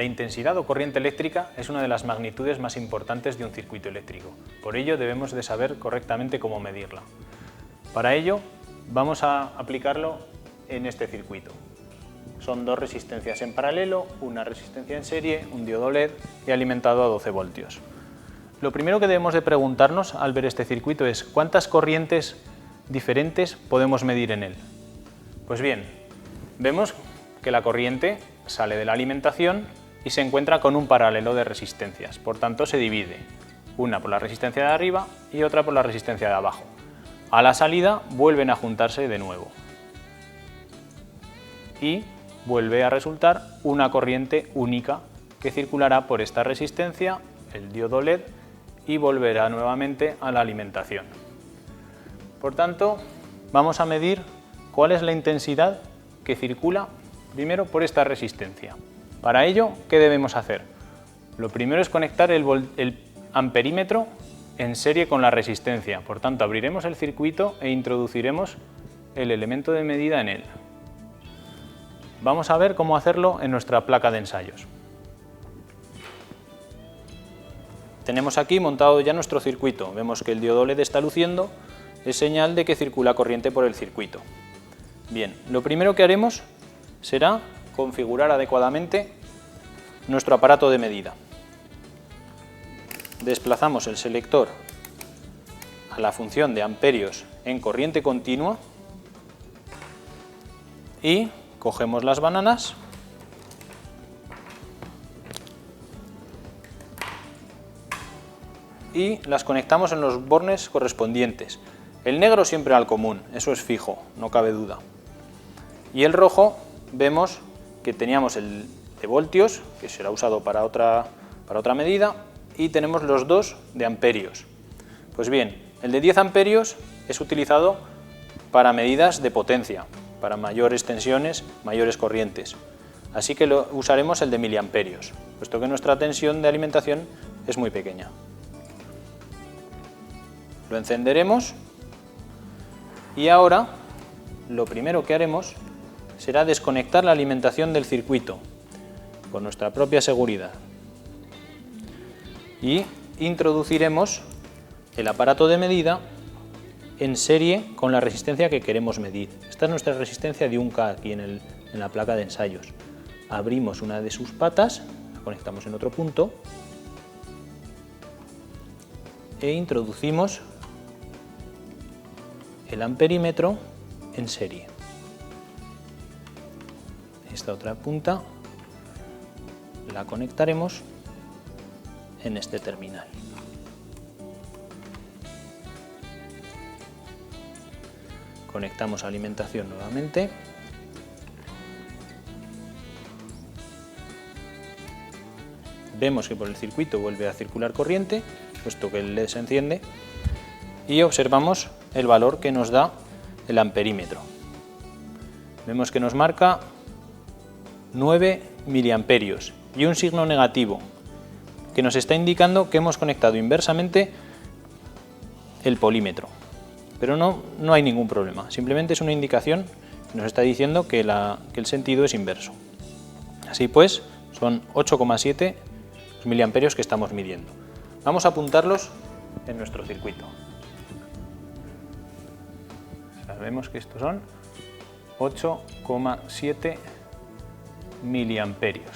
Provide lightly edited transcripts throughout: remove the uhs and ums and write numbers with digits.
La intensidad o corriente eléctrica es una de las magnitudes más importantes de un circuito eléctrico. Por ello debemos de saber correctamente cómo medirla. Para ello vamos a aplicarlo en este circuito. Son dos resistencias en paralelo, una resistencia en serie, un diodo LED y alimentado a 12 voltios. Lo primero que debemos de preguntarnos al ver este circuito es ¿cuántas corrientes diferentes podemos medir en él? Pues bien, vemos que la corriente sale de la alimentación y se encuentra con un paralelo de resistencias, por tanto se divide, una por la resistencia de arriba y otra por la resistencia de abajo. A la salida vuelven a juntarse de nuevo y vuelve a resultar una corriente única que circulará por esta resistencia, el diodo LED, y volverá nuevamente a la alimentación. Por tanto, vamos a medir cuál es la intensidad que circula primero por esta resistencia. Para ello, ¿qué debemos hacer? Lo primero es conectar el amperímetro en serie con la resistencia. Por tanto, abriremos el circuito e introduciremos el elemento de medida en él. Vamos a ver cómo hacerlo en nuestra placa de ensayos. Tenemos aquí montado ya nuestro circuito. Vemos que el diodo LED está luciendo, es señal de que circula corriente por el circuito. Bien, lo primero que haremos será configurar adecuadamente nuestro aparato de medida. Desplazamos el selector a la función de amperios en corriente continua y cogemos las bananas y las conectamos en los bornes correspondientes. El negro siempre al común, eso es fijo, no cabe duda. Y el rojo vemos que teníamos el de voltios, que será usado para otra medida, y tenemos los dos de amperios. Pues bien, el de 10 amperios es utilizado para medidas de potencia, para mayores tensiones, mayores corrientes. Así que usaremos el de miliamperios, puesto que nuestra tensión de alimentación es muy pequeña. Lo encenderemos y ahora lo primero que haremos será desconectar la alimentación del circuito por nuestra propia seguridad y introduciremos el aparato de medida en serie con la resistencia que queremos medir. Esta es nuestra resistencia de 1K aquí en la placa de ensayos. Abrimos una de sus patas, la conectamos en otro punto e introducimos el amperímetro en serie. Esta otra punta la conectaremos en este terminal. Conectamos alimentación nuevamente. Vemos que por el circuito vuelve a circular corriente, puesto que el LED se enciende, y observamos el valor que nos da el amperímetro. Vemos que nos marca 9 miliamperios y un signo negativo que nos está indicando que hemos conectado inversamente el polímetro. Pero no hay ningún problema, simplemente es una indicación que nos está diciendo que el sentido es inverso. Así pues, son 8,7 miliamperios que estamos midiendo. Vamos a apuntarlos en nuestro circuito. Sabemos que estos son 8,7 miliamperios.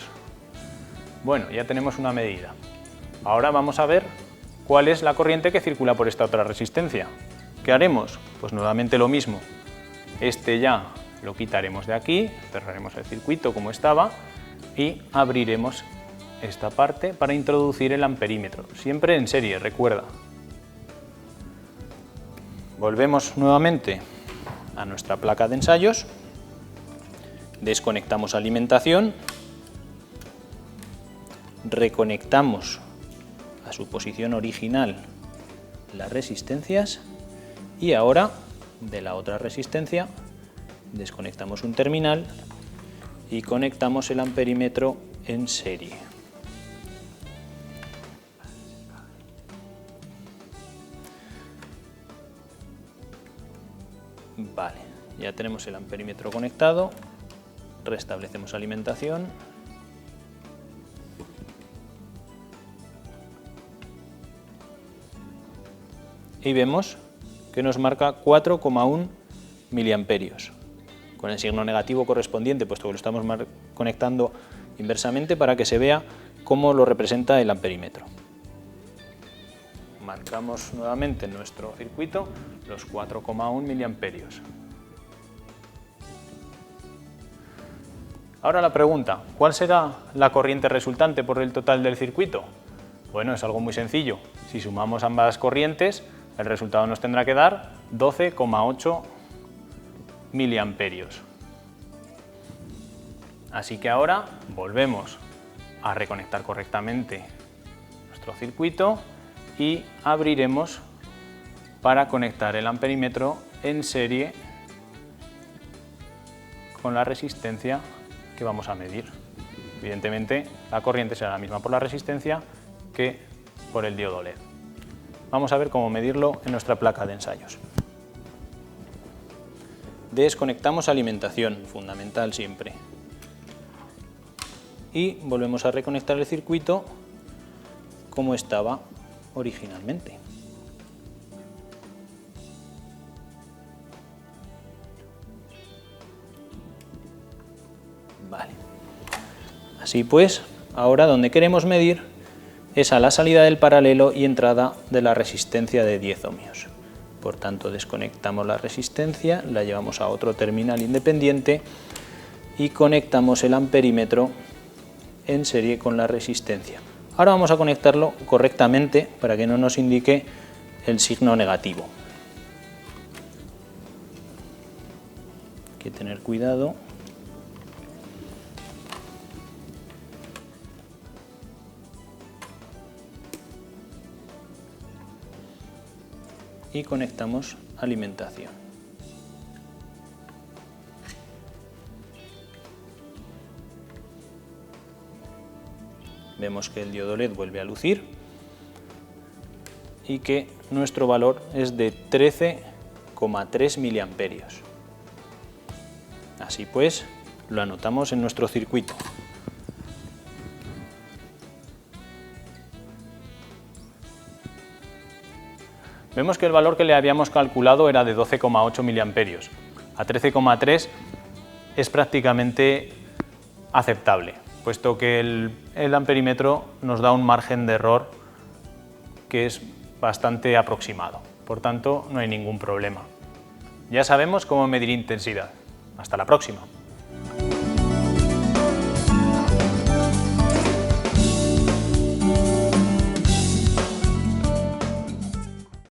Bueno, ya tenemos una medida. Ahora vamos a ver cuál es la corriente que circula por esta otra resistencia. ¿Qué haremos? Pues nuevamente lo mismo. Este ya lo quitaremos de aquí, cerraremos el circuito como estaba y abriremos esta parte para introducir el amperímetro, siempre en serie, recuerda. Volvemos nuevamente a nuestra placa de ensayos, desconectamos alimentación, reconectamos a su posición original las resistencias y ahora de la otra resistencia desconectamos un terminal y conectamos el amperímetro en serie. Vale, ya tenemos el amperímetro conectado, restablecemos alimentación y vemos que nos marca 4,1 miliamperios, con el signo negativo correspondiente, puesto que lo estamos conectando inversamente para que se vea cómo lo representa el amperímetro. Marcamos nuevamente en nuestro circuito los 4,1 miliamperios. Ahora la pregunta, ¿cuál será la corriente resultante por el total del circuito? Bueno, es algo muy sencillo. Si sumamos ambas corrientes, el resultado nos tendrá que dar 12,8 miliamperios. Así que ahora volvemos a reconectar correctamente nuestro circuito y abriremos para conectar el amperímetro en serie con la resistencia que vamos a medir. Evidentemente, la corriente será la misma por la resistencia que por el diodo LED. Vamos a ver cómo medirlo en nuestra placa de ensayos. Desconectamos alimentación, fundamental siempre. Y volvemos a reconectar el circuito como estaba originalmente. Vale. Así pues, ahora donde queremos medir es a la salida del paralelo y entrada de la resistencia de 10 ohmios. Por tanto, desconectamos la resistencia, la llevamos a otro terminal independiente y conectamos el amperímetro en serie con la resistencia. Ahora vamos a conectarlo correctamente para que no nos indique el signo negativo. Hay que tener cuidado. Y conectamos alimentación. Vemos que el diodo LED vuelve a lucir y que nuestro valor es de 13,3 miliamperios. Así pues, lo anotamos en nuestro circuito. Vemos que el valor que le habíamos calculado era de 12,8 miliamperios. A 13,3 es prácticamente aceptable, puesto que el amperímetro nos da un margen de error que es bastante aproximado. Por tanto, no hay ningún problema. Ya sabemos cómo medir intensidad. Hasta la próxima.